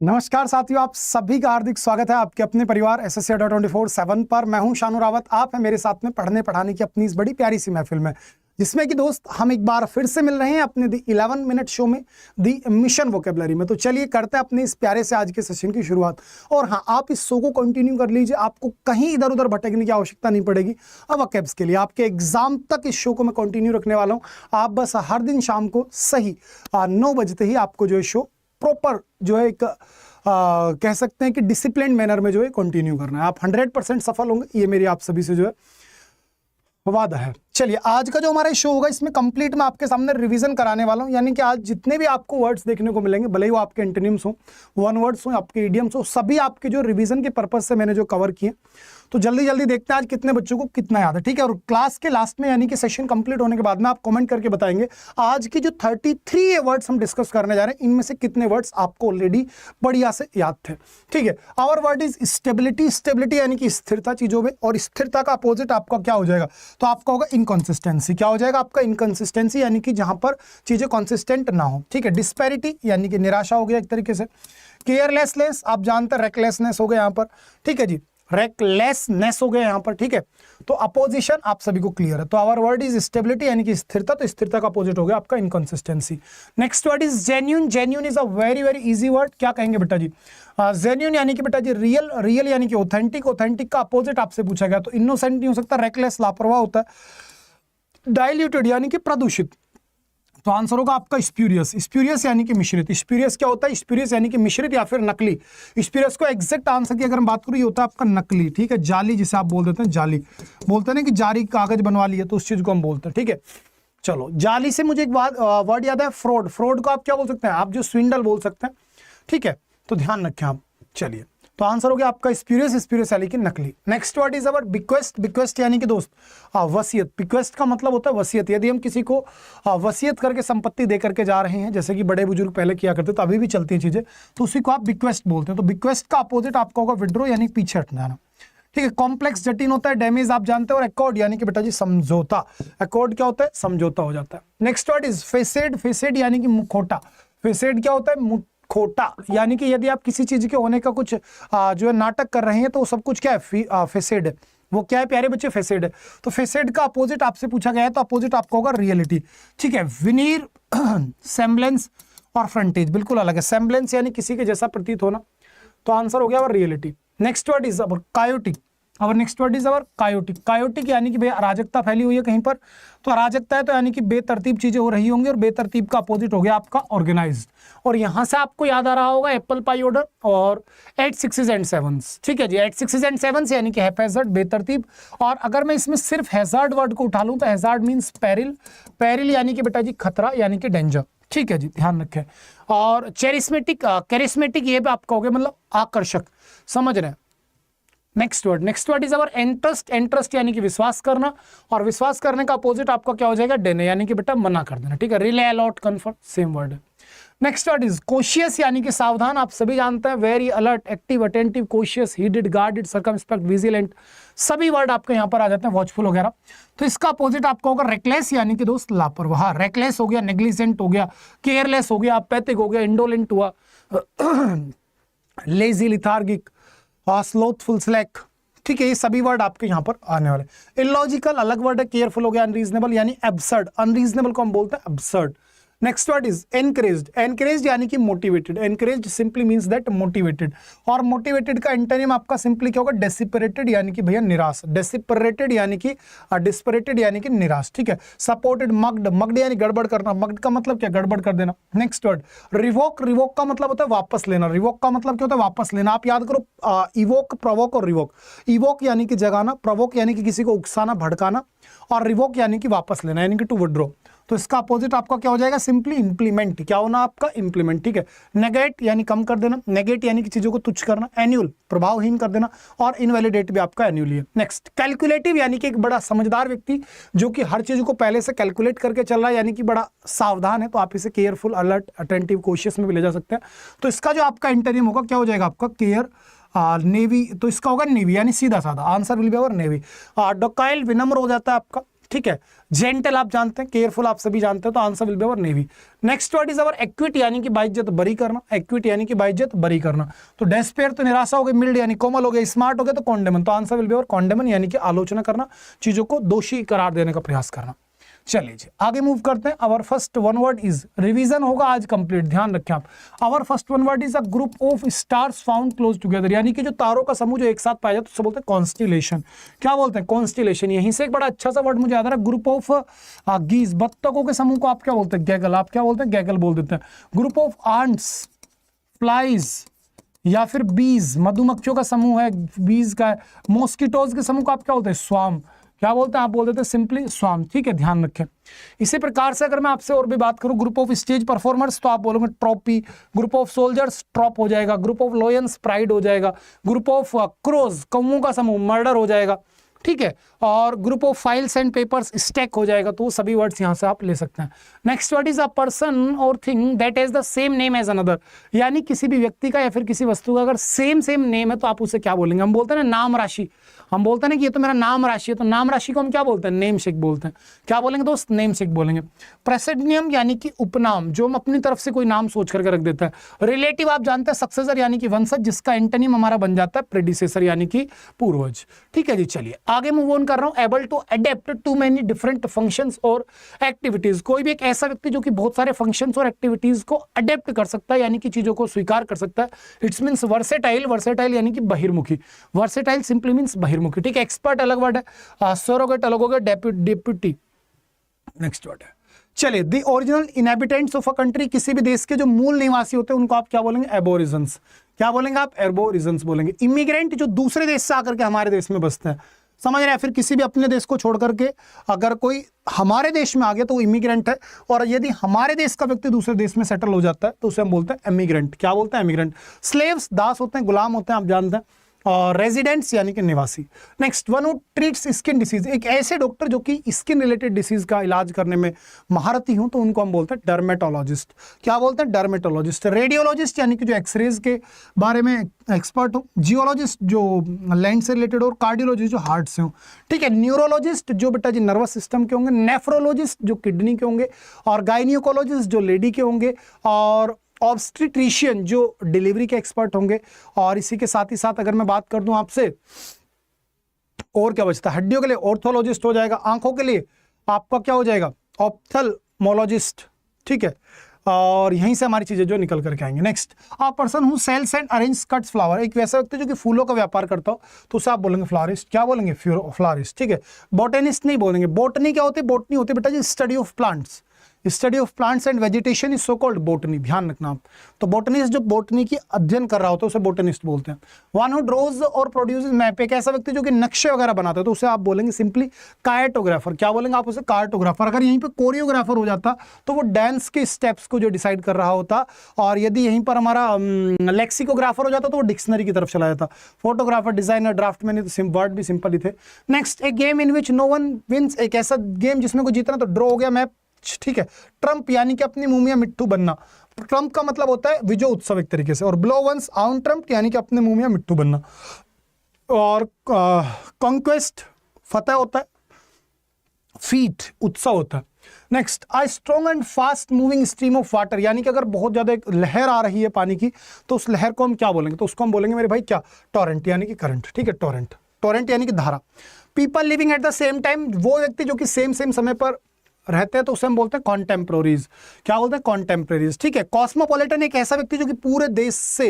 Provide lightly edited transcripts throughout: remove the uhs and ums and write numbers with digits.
नमस्कार साथियों, आप सभी का हार्दिक स्वागत है आपके अपने परिवार एसएससी 24/7 पर। मैं हूं शानू रावत, आप हैं मेरे साथ में पढ़ने पढ़ाने की अपनी इस बड़ी प्यारी सी महफिल में, जिसमें कि दोस्त हम एक बार फिर से मिल रहे हैं अपने दी 11 मिनट शो में, दी मिशन वोकेबलरी में। तो चलिए करते हैं अपने इस प्यारे से आज के सेशन की शुरुआत। और हाँ, आप इस शो को कंटिन्यू कर लीजिए, आपको कहीं इधर उधर भटकने की आवश्यकता नहीं पड़ेगी। अब वोकेब्स के लिए आपके एग्जाम तक इस शो को मैं कंटिन्यू रखने वाला हूँ। आप बस हर दिन शाम को सही 9 बजते ही आपको जो है शो प्रॉपर जो है एक कह सकते हैं कि डिसिप्लिन मैनर में जो है कंटिन्यू करना है। आप 100% सफल होंगे, ये मेरी आप सभी से जो है वादा है। चलिए, आज का जो हमारा शो होगा इसमें कंप्लीट मैं आपके सामने रिवीजन कराने वाला हूं। यानी कि आज जितने भी आपको वर्ड्स देखने को मिलेंगे, भले ही वो आपके एंटोनिम्स हो, वन वर्ड्स हो, आपके इडियम्स हो, सभी आपके जो रिवीजन के पर्पज से मैंने जो कवर किए। तो जल्दी जल्दी देखते हैं आज कितने बच्चों को कितना याद है, ठीक है। और क्लास के लास्ट में यानी कि सेशन कंप्लीट होने के बाद में आप कमेंट करके बताएंगे आज की जो 33 वर्ड्स हम डिस्कस करने जा रहे हैं, इनमें से कितने वर्ड्स आपको ऑलरेडी बढ़िया से याद थे, ठीक है। Our word is stability. Stability यानी कि स्थिरता चीजों में, और स्थिरता का अपोजिट आपका क्या हो जाएगा, तो आपका होगा इनकंसिस्टेंसी। क्या हो जाएगा आपका? इनकंसिस्टेंसी, यानी कि जहां पर चीजें कंसिस्टेंट ना हो, ठीक है। डिस्पैरिटी यानी कि निराशा हो गया एक तरीके से। केयरलेसनेस, आप जानते हैं रेकलेसनेस हो गया यहाँ पर, ठीक है जी, रेकलेसनेस हो गया यहाँ पर, ठीक है। तो अपोजिशन आप सभी को क्लियर है। तो आवर वर्ड इज स्टेबिलिटी यानी कि स्थिरता, तो स्थिरता का अपोजिट हो गया आपका inconsistency. Next word is genuine. Genuine is a very very easy word. क्या कहेंगे बेटा जी? जेन्यून यानी कि बेटा जी रियल। रियल यानी कि ऑथेंटिक। ऑथेंटिक का अपोजिट आपसे पूछा गया, तो इनोसेंट नहीं हो सकता, रेकलेस लापरवाह होता है। डाइल्यूटेड यानी कि प्रदूषित, तो आंसर होगा आपका स्प्यूरियस। स्प्यूरियस यानी कि मिश्रित। स्प्यूरियस क्या होता है? स्प्यूरियस यानी कि मिश्रित या फिर नकली। स्प्यूरियस को एग्जैक्ट आंसर की अगर हम बात करूं, ये होता है आपका नकली, ठीक है। जाली जिसे आप बोल देते हैं, जाली बोलते हैं ना कि जारी कागज बनवा लिया, तो उस चीज को हम बोलते हैं, ठीक है। चलो, जाली से मुझे एक बात वर्ड याद है, फ्रॉड। फ्रॉड को आप क्या बोल सकते हैं? आप जो स्विंडल बोल सकते हैं, ठीक है। तो ध्यान रखें आप। चलिए, तो आंसर हो गया आपका स्प्यूरियस। स्प्यूरियस यानी कि नकली। Next word is our bequest. Bequest यानी कि दोस्त वसीयत। बिक्वेस्ट का मतलब होता है वसीयत। यदि हम किसी को वसीयत करके संपत्ति दे करके जा रहे हैं, जैसे कि बड़े बुजुर्ग पहले किया करते, तो अभी भी चलती है चीजें, तो उसी को आप बिक्वेस्ट बोलते हैं। तो बिक्वेस्ट का अपोजिट आपका होगा विड्रो यानी पीछे हट जाना, ठीक है। कॉम्प्लेक्स जटिल होता है, डैमेज आप जानते हैं। और एकॉर्ड यानी कि बेटा जी समझौता। एकॉर्ड क्या होता है? समझौता हो जाता है। Next word is facet. Facet यानी कि मुखौटा। फेसेड क्या होता है? खोटा, यानी कि यदि आप किसी चीज के होने का कुछ जो है नाटक कर रहे हैं, तो सब कुछ क्या है? फेसेड है। वो क्या है प्यारे बच्चे? फेसेड है। तो फेसेड का अपोजिट आपसे पूछा गया है, तो अपोजिट आपका होगा रियलिटी, ठीक है। विनीर, सेम्बलेंस और फ्रंटेज बिल्कुल अलग है। सेम्बलेंस यानी किसी के जैसा प्रतीत होना, तो आंसर हो गया और reality. Next word is our chaotic. और next word is our chaotic. Chaotic यानी कि भाई अराजकता फैली हुई है कहीं पर, तो अराजकता है तो यानी कि बेतरतीब चीजें हो रही होंगी, और बेतरतीब का अपोजिट हो गया आपका ऑर्गेनाइज्ड। और यहां से आपको याद आ रहा होगा एप्पल पाई ऑर्डर और 8 6s and 7s, ठीक है जी। 8 6s and 7s यानी कि हैफेजर्ड, बेतरतीब। और अगर मैं इसमें सिर्फ हैजार्ड वर्ड को उठा लूं, तो हैजार्ड मींस पेरिल। पेरिल यानी कि बेटा जी खतरा यानी कि डेंजर, ठीक है जी, ध्यान रखें। और चेरिस्मेटिक, कैरिस्मेटिक ये भी आपका हो गया मतलब आकर्षक, समझ रहे हैं। Next word is our interest. Interest यानी कि विश्वास करना, और विश्वास करने का अपोजिट आपका क्या हो जाएगा? डेने यानी कि बेटा मना कर देना, ठीक है। Relay, allot, confirm, same word है। नेक्स्ट वर्ड इज कोशियस यानी कि सावधान। आप सभी जानते हैं, very alert, active, attentive, cautious, heeded, guarded, circumspect, vigilant, सभी वर्ड आपके यहाँ पर आ जाते हैं, वॉचफुल वगैरह। तो इसका अपोजिट आपका होगा रेकलेस यानी कि दोस्त लापरवाह। रेकलेस हो गया, नेग्लिजेंट हो गया, केयरलेस हो गया, अपैथिक हो गया, इंडोलेंट हुआ, लेजी, लिथार्गिक, स्लोथफुल, स्लैक, ठीक है। ये सभी वर्ड आपके यहाँ पर आने वाले। इलॉजिकल अलग वर्ड है, केयरफुल हो गया, अनरीजनेबल यानी एब्सर्ड। अनरीजनेबल को हम बोलते हैं absurd. Next word is encouraged. Encouraged यानी कि motivated. Encouraged simply means that motivated. और मोटिवेटेड का एंटोनिम आपका सिंपली क्या होगा? डेसिपरेटेड यानी कि भैया निराश। डेसिपरेटेड यानी कि डिस्परेटेड यानी कि निराश, ठीक है। Supported, mugged. मग्ड यानी गड़बड़ करना। मग्ड का मतलब क्या? गड़बड़ कर देना। Next word revoke. रिवोक का मतलब होता है वापस लेना। रिवोक का मतलब क्या होता है? वापस लेना। आप याद करो, इवोक, प्रोवोक और रिवोक। इवोक यानी कि जगाना, प्रोवोक यानी कि किसी को उकसाना, भड़काना, और रिवोक यानी कि वापस लेना यानी कि टू विड्रॉ। तो इसका अपोजिट आपका क्या हो जाएगा? Simply implement. क्या होना आपका? इंप्लीमेंट, ठीक है। नेगेट यानी कम कर देना। नेगेट यानी कि चीजों को तुच्छ करना। एन्युअल प्रभावहीन कर देना, और इनवैलिडेट भी आपका एन्युअली है। नेक्स्ट कैलकुलेटिव यानी कि एक बड़ा समझदार व्यक्ति जो कि हर चीज को पहले से कैलकुलेट करके चल रहा है, यानी कि बड़ा सावधान है, तो आप इसे केयरफुल, अलर्ट, अटेंटिव, कोशियस में भी ले जा सकते हैं। तो इसका जो आपका एंटोनिम होगा क्या हो जाएगा आपका? Care, naive. तो इसका होगा नेवी यानी सीधा साधा। Answer will be our naive. Docile विनम्र हो जाता है आपका, ठीक है, जेंटल आप जानते हैं, केयरफुल आप सभी जानते हैं, तो answer will be our navy. Next word is our equity यानी कि बाइज्जत बरी करना, एक्विट यानी कि बाइज्जत बरी करना। तो डेस्पेयर तो निराशा हो गई, मिल्ड यानी कोमल हो गया, स्मार्ट हो गया तो कॉन्डेमन, तो आंसर विल बी अवर कॉन्डेमन यानी कि आलोचना करना, चीजों को दोषी करार देने का प्रयास करना। चलिए जी आगे मूव करते हैं। Our first one word is, revision होगा आज कंप्लीट, ध्यान रखें आप। Our first one word is a group of stars found close together, यानी कि जो तारों का समूह जो एक साथ पाया जाता है उसे बोलते हैं कॉन्स्टिलेशन। क्या बोलते हैं? कॉन्स्टिलेशन। यहीं से एक बड़ा अच्छा सा वर्ड मुझे याद आ रहा है, ग्रुप ऑफ गीज, बत्तखों के समूह को आप क्या बोलते हैं? गैगल। आप क्या बोलते हैं? गैगल बोल देते हैं। ग्रुप ऑफ आंट्स, फ्लाइज या फिर बीज, मधुमक्खियों का समूह है, बीज का है। मॉस्किटोज के समूह को आप क्या बोलते हैं? स्वाम। क्या बोलते हैं? आप बोल देते हैं सिंपली स्वाम। ठीक है, ध्यान रखें। इसी प्रकार से अगर मैं आपसे और भी बात करूं, ग्रुप ऑफ स्टेज परफॉर्मर्स तो आप बोलोगे ट्रॉपी, ग्रुप ऑफ सोल्जर्स ट्रॉप हो जाएगा, ग्रुप ऑफ लोयंस प्राइड हो जाएगा, ग्रुप ऑफ क्रोज कौओं का समूह मर्डर हो जाएगा। ठीक है, और group of files and papers stack हो जाएगा। तो सभी वर्ड्स यहां से आप ले सकते हैं। Next word is a person or thing that has the same name as another, यानी किसी भी व्यक्ति का या फिर किसी वस्तु का अगर सेम नेम है तो आप उसे क्या बोलेंगे? हम बोलते हैं ना नाम राशि, हम बोलते हैं ना कि ये तो मेरा नाम राशि है, तो नाम राशि को हम क्या बोलते हैं? नेम शेक बोलते हैं। क्या बोलेंगे दोस्त? नेम शेक बोलेंगे। प्रेसिडियम यानी कि उपनाम, जो हम अपनी तरफ से कोई नाम सोच करके रख देता है। रिलेटिव आप जानते हैं, सक्सेसर यानी कि वंशज, जिसका एंटोनिम हमारा बन जाता है प्रेडिसेसर यानी कि पूर्वज। ठीक है जी, चलिए आगे मूव ऑन कर रहा हूं। Able to adapt to many different functions और एक्टिविटीज, कोई भी एक ऐसा व्यक्ति जो कि बहुत सारे फंक्शंस और एक्टिविटीज को अडेप्ट कर सकता है, यानी कि चीजों को स्वीकार कर सकता है। इट्स मींस वर्सेटाइल, वर्सेटाइल यानी कि बहिर्मुखी, वर्सेटाइल सिंपली मींस बहिर्मुखी। ठीक है, एक्सपर्ट अलग वर्ड है, सरोगेट अलग हो गया, डेप्यूटी नेक्स्ट वर्ड है। चलिए, the original inhabitants of a country, किसी भी देश के जो मूल निवासी होते हैं उनको आप क्या बोलेंगे? एबोरिजन्स। क्या बोलेंगे आप? एबोरिजन्स बोलेंगे। इमिग्रेंट जो दूसरे देश से आकर के हमारे देश में बसते हैं, समझ रहे हैं? फिर किसी भी अपने देश को छोड़ करके अगर कोई हमारे देश में आ गया तो वो इमिग्रेंट है, और यदि हमारे देश का व्यक्ति दूसरे देश में सेटल हो जाता है तो उसे हम बोलते हैं इमिग्रेंट। क्या बोलते हैं? इमिग्रेंट। स्लेव्स दास होते हैं, गुलाम होते हैं, आप जानते हैं। और रेजिडेंट्स यानी कि निवासी। Next, one who treats skin disease, एक ऐसे डॉक्टर जो कि स्किन रिलेटेड डिसीज का इलाज करने में महारती हो तो उनको हम बोलते हैं डर्मेटोलॉजिस्ट। क्या बोलते हैं? डर्मेटोलॉजिस्ट। रेडियोलॉजिस्ट यानी कि जो एक्सरेज के बारे में एक्सपर्ट हो। जियोलॉजिस्ट जो लैंड से रिलेटेड हो, और कार्डियोलॉजिस्ट जो हार्ट से हो। ठीक है, न्यूरोलॉजिस्ट जो बेटा जी नर्वस सिस्टम के होंगे, नेफ्रोलॉजिस्ट जो किडनी के होंगे, और गायनिकोलॉजिस्ट जो लेडी के होंगे, और ऑब्स्टेट्रिशियन जो डिलीवरी के एक्सपर्ट होंगे। और इसी के साथ ही साथ अगर मैं बात कर दूं आपसे, और क्या बचता है? हड्डियों के लिए ऑर्थोलॉजिस्ट हो जाएगा, आंखों के लिए आपका क्या हो जाएगा? ऑप्थेल्मोलॉजिस्ट। ठीक है, और यहीं से हमारी चीजें जो निकल करके आएंगे। Next, a person who sells and arrange cuts flower, एक वैसा व्यक्ति जो कि फूलों का व्यापार करता हो तो उसे आप बोलेंगे फ्लारिस्ट। क्या बोलेंगे? फ्लारिस्ट। ठीक है, बॉटनिस्ट नहीं बोलेंगे। बॉटनी क्या होती है? बॉटनी होती है बेटा जी study of plants, study of plants and vegetation is so called botany, ध्यान रखना आप। तो बॉटनिस्ट जो बॉटनी की अध्ययन कर रहा होता है उसे बॉटनिस्ट बोलते हैं। वन हु ड्रॉज और प्रोड्यूसेस मैप, एक ऐसा व्यक्ति जो कि नक्शे वगैरह बनाता है तो उसे आप बोलेंगे सिंपली कार्टोग्राफर। क्या बोलेंगे आप उसे? कार्टोग्राफर। अगर यहीं पे कोरियोग्राफर हो जाता तो वो डांस के स्टेप्स को जो डिसाइड कर रहा होता, और यदि यहीं पर हमारा लेक्सिकोग्राफर हो जाता तो वो डिक्शनरी की तरफ चला जाता। फोटोग्राफर, डिजाइनर, ड्राफ्टमैन, वर्ड भी सिंपल ही थे। Next, a game in which no one wins, एक ऐसा गेम जिसमें कोई जीतना तो ड्रॉ हो गया मैप। ठीक है, ट्रम्प यानी कि अपनी मुंह में मिट्टू बनना, ट्रम्प का मतलब होता है विजय उत्सव एक तरीके से, और ब्लो वंस आउन ट्रम्प यानी कि अपने मुंह में मिट्टू बनना, और कॉन्क्वेस्ट फतेह होता है, फीट उत्सव होता है। Next, a strong and fast moving stream of water, यानी कि अगर बहुत ज्यादा एक लहर आ रही है पानी की तो उस लहर को हम क्या बोलेंगे? तो उसको हम बोलेंगे मेरे भाई क्या? टॉरेंट यानी कि करंट। ठीक है, टॉरेंट, टॉरेंट यानी कि धारा। People living at the same time, वो व्यक्ति जो कि सेम समय पर रहते हैं तो उसे हम बोलते हैं कॉन्टेम्प्रोरीज। क्या बोलते हैं? कॉन्टेम्प्रेरीज। ठीक है, कॉस्मोपॉलिटन एक ऐसा व्यक्ति जो कि पूरे देश से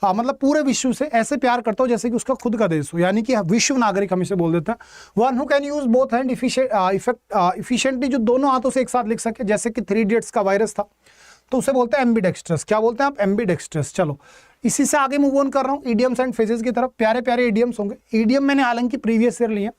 मतलब पूरे विश्व से ऐसे प्यार करता हो जैसे कि उसका खुद का देश हो, यानी कि विश्व नागरिक हम इसे बोल देते हैं। One who can use both hand efficiently, जो दोनों हाथों से एक साथ लिख सके, जैसे कि 3 इडियट्स का वायरस था तो उसे बोलते हैं एम्बीडेक्स्ट्रस। क्या बोलते हैं आप? एम्बीडेक्स्ट्रस। चलो इसी से आगे मूव ऑन कर रहा हूँ इडियम्स एंड फ्रेजेस की तरफ। प्यारे प्यारे इडियम्स होंगे। इडियम मैंने हालांकि प्रीवियस ईयर लिए।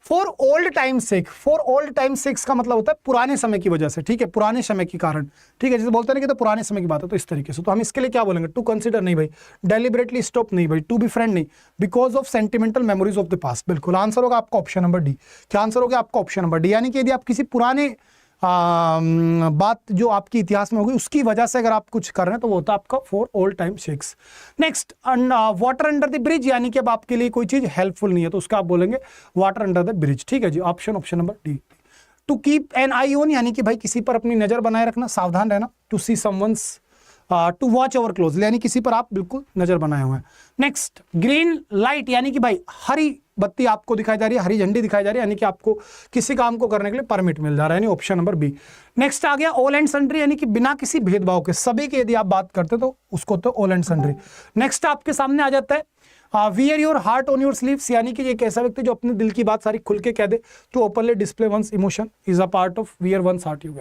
For old time sake, for old time sakes का मतलब होता है पुराने समय की वजह से। ठीक है, पुराने समय के कारण। ठीक है, जैसे बोलते हैं कि तो पुराने समय की बात है तो इस तरीके से, तो हम इसके लिए क्या बोलेंगे? टू कंसिडर नहीं भाई, डेलिबरेटली स्टॉप नहीं भाई, टू बी फ्रेंड नहीं, because of sentimental memories of the past. बिल्कुल आंसर होगा आपका ऑप्शन नंबर डी। क्या आंसर होगा आपका? Option number D. यानी कि यदि आप किसी पुराने बात जो आपकी इतिहास में होगी उसकी वजह से अगर आप कुछ कर रहे हैं तो वो होता है आपका for all time shakes. Next, water under the bridge, यानी कि अब आपके लिए कोई चीज हेल्पफुल नहीं है तो उसका आप बोलेंगे वाटर अंडर द ब्रिज। ठीक है जी, option number D. To keep an eye on, यानी कि भाई किसी पर अपनी नजर बनाए रखना, सावधान रहना। To see someone's, to watch over closely, यानी किसी पर आप बिल्कुल नजर बनाए हुए हैं। नेक्स्ट, ग्रीन लाइट, यानी कि भाई हरी बत्ती आपको दिखाई जा रही है, हरी झंडी दिखाई जा रही है, यानी कि आपको किसी काम को करने के लिए परमिट मिल जा रहा है, यानी ऑप्शन नंबर बी। नेक्स्ट आ गया ऑल एंड सन्ड्री, यानी कि बिना किसी भेदभाव के सभी के यदि आप बात करते तो उसको तो ऑल एंड सन्ड्री। नेक्स्ट आपके सामने आ जाता है wear your heart on your sleeves, यानी कि एक ऐसा व्यक्ति जो अपने दिल की बात सारी खुल के कह दे। To openly display one's emotion is a part of wear one's heart you.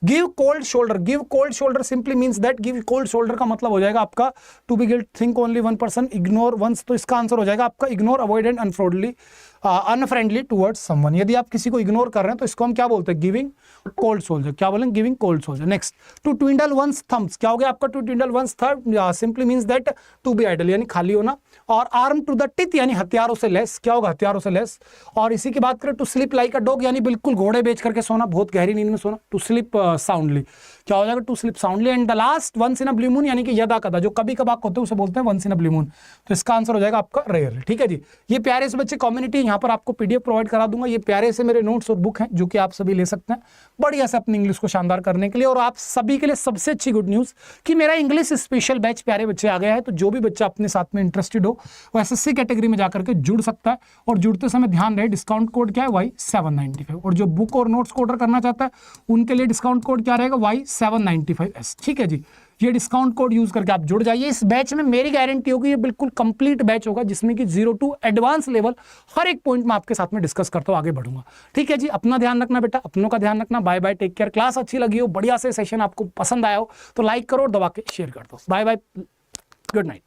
Give cold shoulder, give cold shoulder simply means that, give cold shoulder का मतलब हो जाएगा आपका to be guilt, think only one person, ignore one's, तो इसका answer हो जाएगा आपका ignore, avoid and unfriendly towards someone. यदि आप किसी को इग्नोर कर रहे हैं तो इसको हम क्या बोलते हैं, गिविंग कोल्ड सोल्जर। क्या बोलेंगे, giving cold soldier. Next, to twiddle one's thumbs, क्या हो गया आपका to twiddle one's third, simply means that to be idle, यानी खाली होना। और आर्म टू द टिथ, यानी हथियारों से लेस, क्या होगा, हथियारों से लेस। और इसी की बात करें to sleep like a dog, यानी बिल्कुल घोड़े बेच करके सोना, बहुत गहरी नींद में सोना। टू स्लीप साउंडली, क्या हो जाएगा, to sleep soundly. And the last, once in a blue moon, यानी कि यदा कदा, जो कभी कभार होते हैं उसे बोलते हैं once in a blue moon, तो इसका आंसर हो जाएगा आपका रेयर। ठीक है जी, ये प्यारे से बच्चे कम्युनिटी, यहाँ पर आपको पीडीएफ प्रोवाइड करा दूंगा। ये प्यारे से मेरे नोट्स और बुक हैं जो कि आप सभी ले सकते हैं बढ़िया से अपनी इंग्लिश को शानदार करने के लिए। और आप सभी के लिए सबसे अच्छी गुड न्यूज़ कि मेरा इंग्लिश स्पेशल बैच प्यारे बच्चे आ गया है, तो जो भी बच्चा अपने साथ में इंटरेस्टेड हो वो एसएससी कैटेगरी में जाकर के जुड़ सकता है। और जुड़ते समय ध्यान रहे डिस्काउंट कोड क्या है, Y795। और जो बुक और नोट्स को ऑर्डर करना चाहता है उनके लिए डिस्काउंट कोड क्या रहेगा, Y795S। ठीक है जी, ये डिस्काउंट कोड यूज करके आप जुड़ जाइए। इस बैच में मेरी गारंटी होगी ये बिल्कुल कंप्लीट बैच होगा, जिसमें कि 0 to एडवांस लेवल हर एक पॉइंट में आपके साथ में डिस्कस करता हूं, आगे बढ़ूंगा। ठीक है जी, अपना ध्यान रखना बेटा, अपनों का ध्यान रखना। Bye bye, take care. Class अच्छी लगी हो, बढ़िया से सेशन आपको पसंद आया हो तो लाइक करो और दबा के शेयर कर दो। Bye bye, good night.